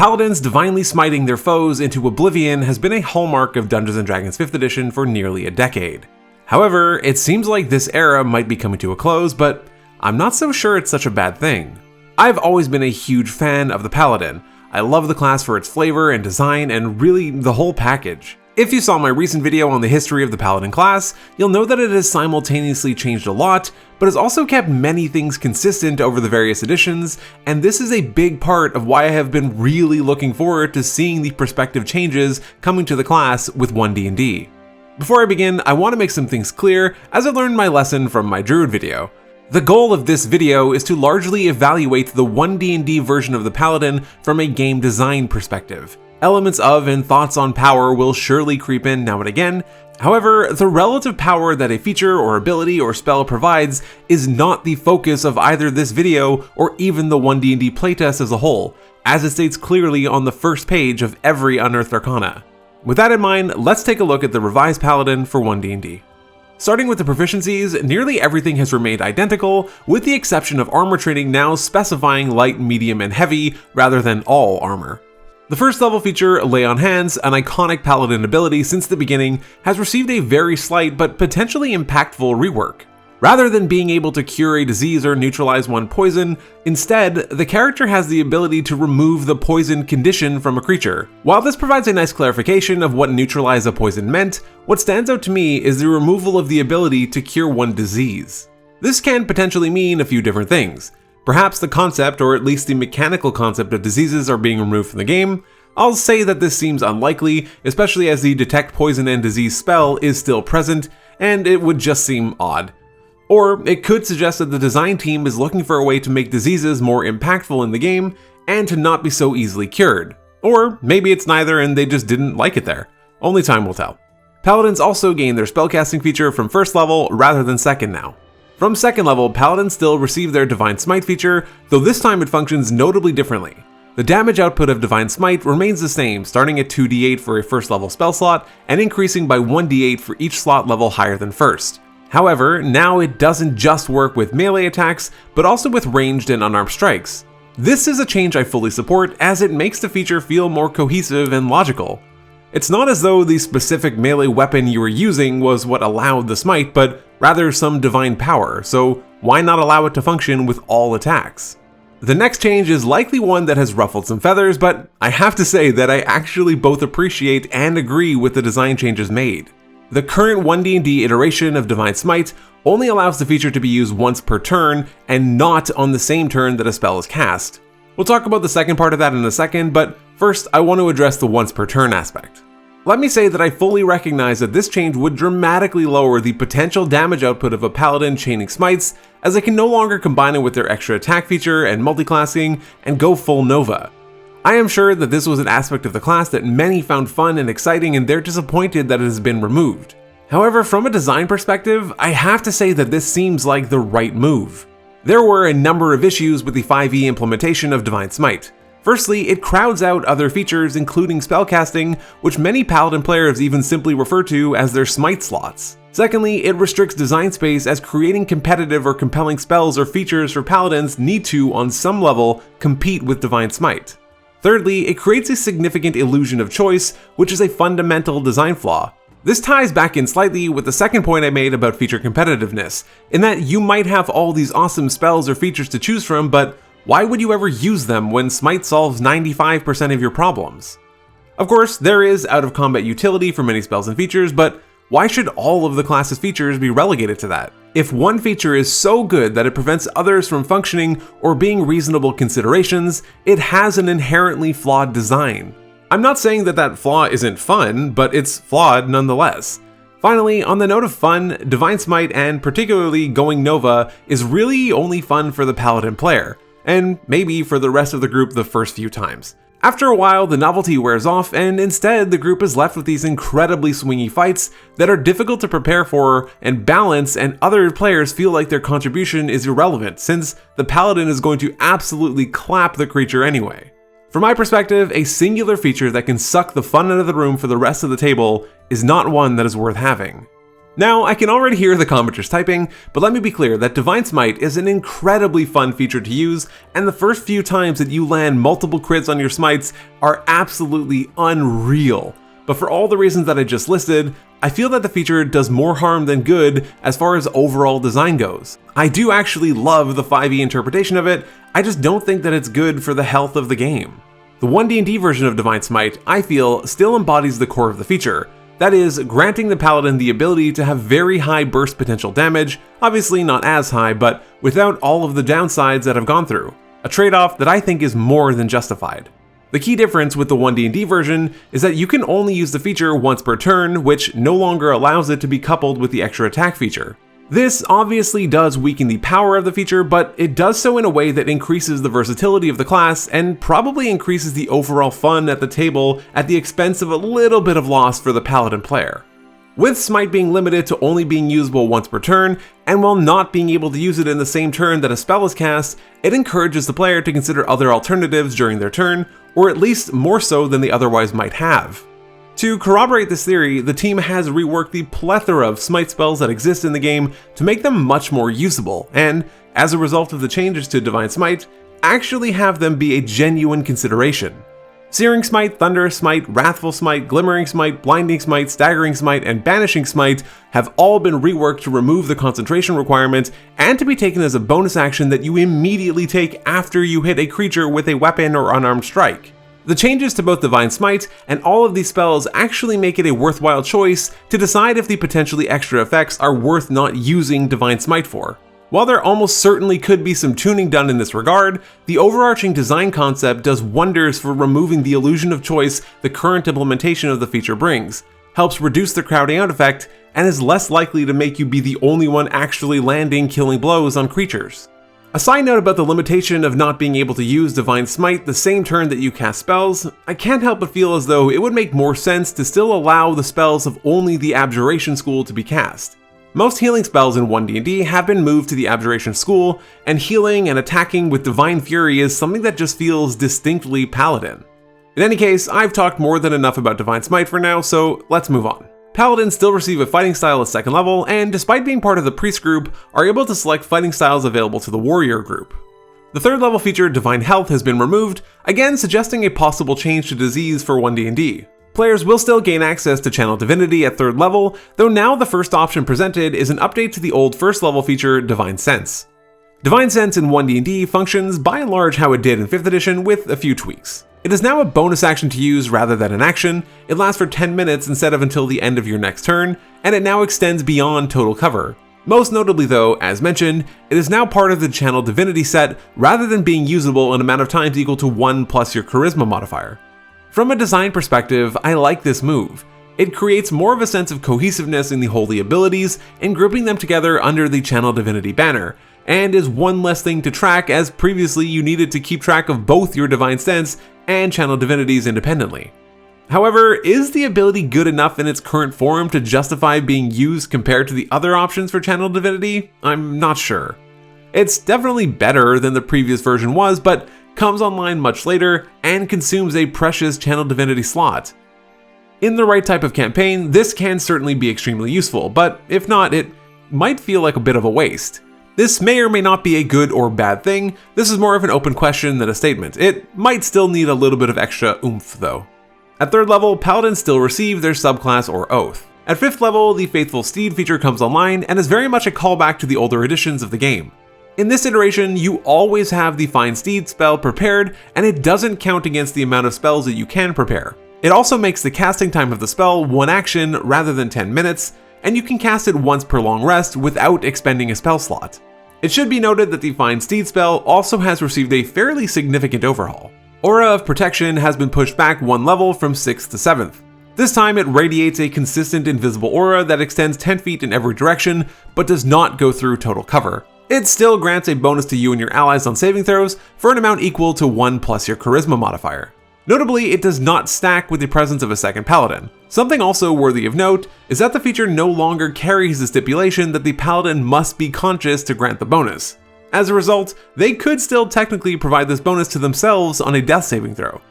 Paladins divinely smiting their foes into oblivion has been a hallmark of Dungeons & Dragons 5th edition for nearly a decade. However, it seems like this era might be coming to a close, but I'm not so sure it's such a bad thing. I've always been a huge fan of the Paladin. I love the class for its flavor and design and really the whole package. If you saw my recent video on the history of the Paladin class, you'll know that it has simultaneously changed a lot, but has also kept many things consistent over the various editions, and this is a big part of why I have been really looking forward to seeing the prospective changes coming to the class with One D&D. Before I begin, I want to make some things clear as I learned my lesson from my Druid video. The goal of this video is to largely evaluate the One D&D version of the Paladin from a game design perspective. Elements of and thoughts on power will surely creep in now and again. However, the relative power that a feature or ability or spell provides is not the focus of either this video or even the One D&D playtest as a whole, as it states clearly on the first page of every Unearthed Arcana. With that in mind, let's take a look at the revised Paladin for One D&D. Starting with the proficiencies, nearly everything has remained identical, with the exception of armor training now specifying light, medium, and heavy rather than all armor. The first level feature, Lay on Hands, an iconic Paladin ability since the beginning, has received a very slight but potentially impactful rework. Rather than being able to cure a disease or neutralize one poison, instead, the character has the ability to remove the poison condition from a creature. While this provides a nice clarification of what neutralize a poison meant, what stands out to me is the removal of the ability to cure one disease. This can potentially mean a few different things. Perhaps the concept, or at least the mechanical concept of diseases are being removed from the game. I'll say that this seems unlikely, especially as the Detect Poison and Disease spell is still present, and it would just seem odd. Or it could suggest that the design team is looking for a way to make diseases more impactful in the game, and to not be so easily cured. Or maybe it's neither and they just didn't like it there. Only time will tell. Paladins also gain their spellcasting feature from first level rather than second now. From second level, Paladins still receive their Divine Smite feature, though this time it functions notably differently. The damage output of Divine Smite remains the same, starting at 2d8 for a first level spell slot, and increasing by 1d8 for each slot level higher than first. However, now it doesn't just work with melee attacks, but also with ranged and unarmed strikes. This is a change I fully support, as it makes the feature feel more cohesive and logical. It's not as though the specific melee weapon you were using was what allowed the smite, but rather some divine power, so why not allow it to function with all attacks? The next change is likely one that has ruffled some feathers, but I have to say that I actually both appreciate and agree with the design changes made. The current One D&D iteration of Divine Smite only allows the feature to be used once per turn, and not on the same turn that a spell is cast. We'll talk about the second part of that in a second, but first I want to address the once per turn aspect. Let me say that I fully recognize that this change would dramatically lower the potential damage output of a Paladin chaining smites, as they can no longer combine it with their extra attack feature and multiclassing and go full Nova. I am sure that this was an aspect of the class that many found fun and exciting, and they're disappointed that it has been removed. However, from a design perspective, I have to say that this seems like the right move. There were a number of issues with the 5e implementation of Divine Smite. Firstly, it crowds out other features including spellcasting, which many Paladin players even simply refer to as their smite slots. Secondly, it restricts design space, as creating competitive or compelling spells or features for Paladins need to, on some level, compete with Divine Smite. Thirdly, it creates a significant illusion of choice, which is a fundamental design flaw. This ties back in slightly with the second point I made about feature competitiveness, in that you might have all these awesome spells or features to choose from, but why would you ever use them when Smite solves 95% of your problems? Of course, there is out-of-combat utility for many spells and features, but why should all of the class's features be relegated to that? If one feature is so good that it prevents others from functioning or being reasonable considerations, it has an inherently flawed design. I'm not saying that that flaw isn't fun, but it's flawed nonetheless. Finally, on the note of fun, Divine Smite and particularly going Nova is really only fun for the Paladin player, and maybe for the rest of the group the first few times. After a while, the novelty wears off, and instead the group is left with these incredibly swingy fights that are difficult to prepare for and balance, and other players feel like their contribution is irrelevant since the Paladin is going to absolutely clap the creature anyway. From my perspective, a singular feature that can suck the fun out of the room for the rest of the table is not one that is worth having. Now, I can already hear the commenters typing, but let me be clear that Divine Smite is an incredibly fun feature to use, and the first few times that you land multiple crits on your smites are absolutely unreal. But for all the reasons that I just listed, I feel that the feature does more harm than good as far as overall design goes. I do actually love the 5e interpretation of it, I just don't think that it's good for the health of the game. The One D&D version of Divine Smite, I feel, still embodies the core of the feature. That is, granting the Paladin the ability to have very high burst potential damage, obviously not as high, but without all of the downsides that I've gone through. A trade-off that I think is more than justified. The key difference with the One D&D version is that you can only use the feature once per turn, which no longer allows it to be coupled with the extra attack feature. This obviously does weaken the power of the feature, but it does so in a way that increases the versatility of the class and probably increases the overall fun at the table at the expense of a little bit of loss for the Paladin player. With Smite being limited to only being usable once per turn, and while not being able to use it in the same turn that a spell is cast, it encourages the player to consider other alternatives during their turn, or at least more so than they otherwise might have. To corroborate this theory, the team has reworked the plethora of Smite spells that exist in the game to make them much more usable, and, as a result of the changes to Divine Smite, actually have them be a genuine consideration. Searing Smite, Thunderous Smite, Wrathful Smite, Glimmering Smite, Blinding Smite, Staggering Smite, and Banishing Smite have all been reworked to remove the concentration requirement and to be taken as a bonus action that you immediately take after you hit a creature with a weapon or unarmed strike. The changes to both Divine Smite and all of these spells actually make it a worthwhile choice to decide if the potentially extra effects are worth not using Divine Smite for. While there almost certainly could be some tuning done in this regard, the overarching design concept does wonders for removing the illusion of choice the current implementation of the feature brings, helps reduce the crowding out effect, and is less likely to make you be the only one actually landing killing blows on creatures. A side note about the limitation of not being able to use Divine Smite the same turn that you cast spells, I can't help but feel as though it would make more sense to still allow the spells of only the Abjuration School to be cast. Most healing spells in One D&D have been moved to the Abjuration School, and healing and attacking with Divine Fury is something that just feels distinctly Paladin. In any case, I've talked more than enough about Divine Smite for now, so let's move on. Paladins still receive a fighting style at 2nd level, and despite being part of the priest group, are able to select fighting styles available to the warrior group. The 3rd level feature, Divine Health, has been removed, again suggesting a possible change to disease for 1D&D. Players will still gain access to Channel Divinity at 3rd level, though now the first option presented is an update to the old 1st level feature, Divine Sense. Divine Sense in 1D&D functions by and large how it did in 5th edition with a few tweaks. It is now a bonus action to use rather than an action, it lasts for 10 minutes instead of until the end of your next turn, and it now extends beyond total cover. Most notably though, as mentioned, it is now part of the Channel Divinity set rather than being usable an amount of times equal to 1 plus your Charisma modifier. From a design perspective, I like this move. It creates more of a sense of cohesiveness in the holy abilities and grouping them together under the Channel Divinity banner, and is one less thing to track as previously you needed to keep track of both your Divine Sense and Channel Divinities independently. However, is the ability good enough in its current form to justify being used compared to the other options for Channel Divinity? I'm not sure. It's definitely better than the previous version was, but comes online much later and consumes a precious Channel Divinity slot. In the right type of campaign, this can certainly be extremely useful, but if not, it might feel like a bit of a waste. This may or may not be a good or bad thing, this is more of an open question than a statement. It might still need a little bit of extra oomph though. At 3rd level, Paladins still receive their subclass or oath. At 5th level, the Faithful Steed feature comes online and is very much a callback to the older editions of the game. In this iteration, you always have the Fine Steed spell prepared, and it doesn't count against the amount of spells that you can prepare. It also makes the casting time of the spell 1 action rather than 10 minutes, and you can cast it once per long rest without expending a spell slot. It should be noted that the Fine Steed spell also has received a fairly significant overhaul. Aura of Protection has been pushed back 1 level from 6th to 7th. This time it radiates a consistent invisible aura that extends 10 feet in every direction, but does not go through total cover. It still grants a bonus to you and your allies on saving throws for an amount equal to 1 plus your Charisma modifier. Notably, it does not stack with the presence of a second Paladin. Something also worthy of note is that the feature no longer carries the stipulation that the Paladin must be conscious to grant the bonus. As a result, they could still technically provide this bonus to themselves on a death saving throw.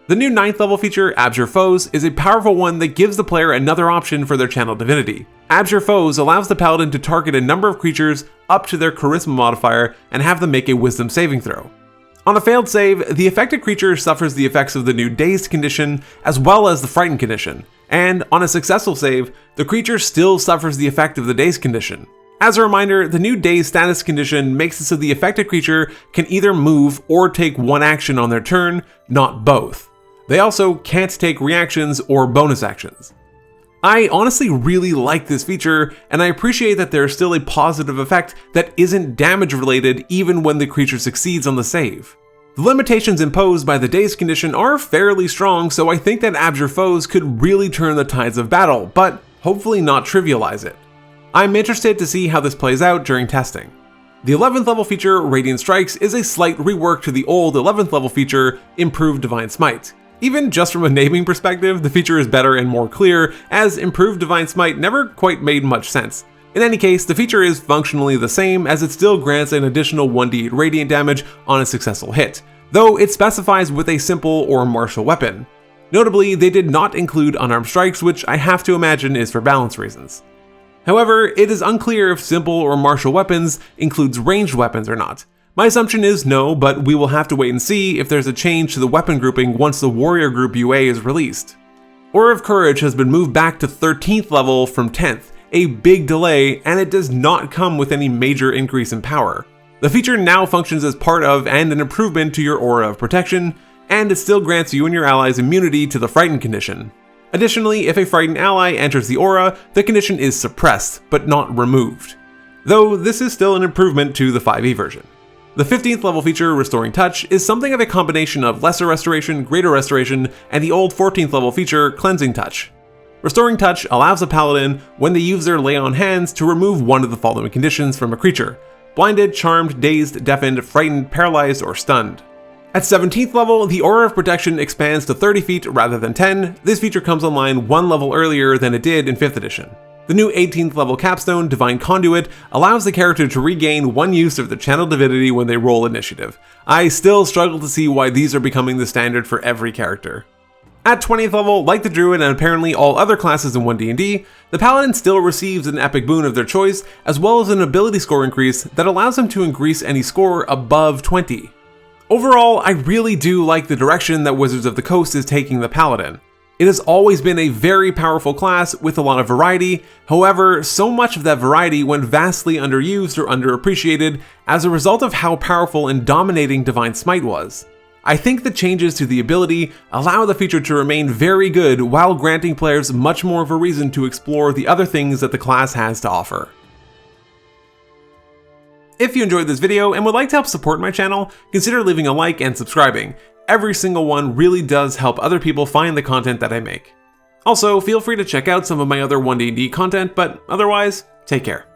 The new 9th level feature, Abjure Foes, is a powerful one that gives the player another option for their channel Divinity. Abjure Foes allows the paladin to target a number of creatures up to their charisma modifier and have them make a wisdom saving throw. On a failed save, the affected creature suffers the effects of the new Dazed condition as well as the Frightened condition, and on a successful save, the creature still suffers the effect of the Dazed condition. As a reminder, the new Dazed status condition makes it so the affected creature can either move or take one action on their turn, not both. They also can't take reactions or bonus actions. I honestly really like this feature, and I appreciate that there is still a positive effect that isn't damage related even when the creature succeeds on the save. The limitations imposed by the Dazed condition are fairly strong, so I think that Abjure Foes could really turn the tides of battle, but hopefully not trivialize it. I'm interested to see how this plays out during testing. The 11th level feature, Radiant Strikes, is a slight rework to the old 11th level feature, Improved Divine Smite. Even just from a naming perspective, the feature is better and more clear, as Improved Divine Smite never quite made much sense. In any case, the feature is functionally the same, as it still grants an additional 1d8 radiant damage on a successful hit, though it specifies with a simple or martial weapon. Notably, they did not include unarmed strikes, which I have to imagine is for balance reasons. However, it is unclear if simple or martial weapons includes ranged weapons or not. My assumption is no, but we will have to wait and see if there's a change to the weapon grouping once the Warrior Group UA is released. Aura of Courage has been moved back to 13th level from 10th, a big delay, and it does not come with any major increase in power. The feature now functions as part of and an improvement to your Aura of Protection, and it still grants you and your allies immunity to the Frightened condition. Additionally, if a Frightened ally enters the aura, the condition is suppressed, but not removed. Though this is still an improvement to the 5e version. The 15th level feature, Restoring Touch, is something of a combination of Lesser Restoration, Greater Restoration, and the old 14th level feature, Cleansing Touch. Restoring Touch allows a paladin, when they use their Lay on Hands, to remove one of the following conditions from a creature: blinded, charmed, dazed, deafened, frightened, paralyzed, or stunned. At 17th level, the Aura of Protection expands to 30 feet rather than 10. This feature comes online one level earlier than it did in 5th edition. The new 18th level capstone, Divine Conduit, allows the character to regain one use of their channel divinity when they roll initiative. I still struggle to see why these are becoming the standard for every character. At 20th level, like the Druid and apparently all other classes in 1D&D, the Paladin still receives an epic boon of their choice, as well as an ability score increase that allows them to increase any score above 20. Overall, I really do like the direction that Wizards of the Coast is taking the Paladin. It has always been a very powerful class with a lot of variety, however, so much of that variety went vastly underused or underappreciated as a result of how powerful and dominating Divine Smite was. I think the changes to the ability allow the feature to remain very good while granting players much more of a reason to explore the other things that the class has to offer. If you enjoyed this video and would like to help support my channel, consider leaving a like and subscribing. Every single one really does help other people find the content that I make. Also, feel free to check out some of my other 1D&D content, but otherwise, take care.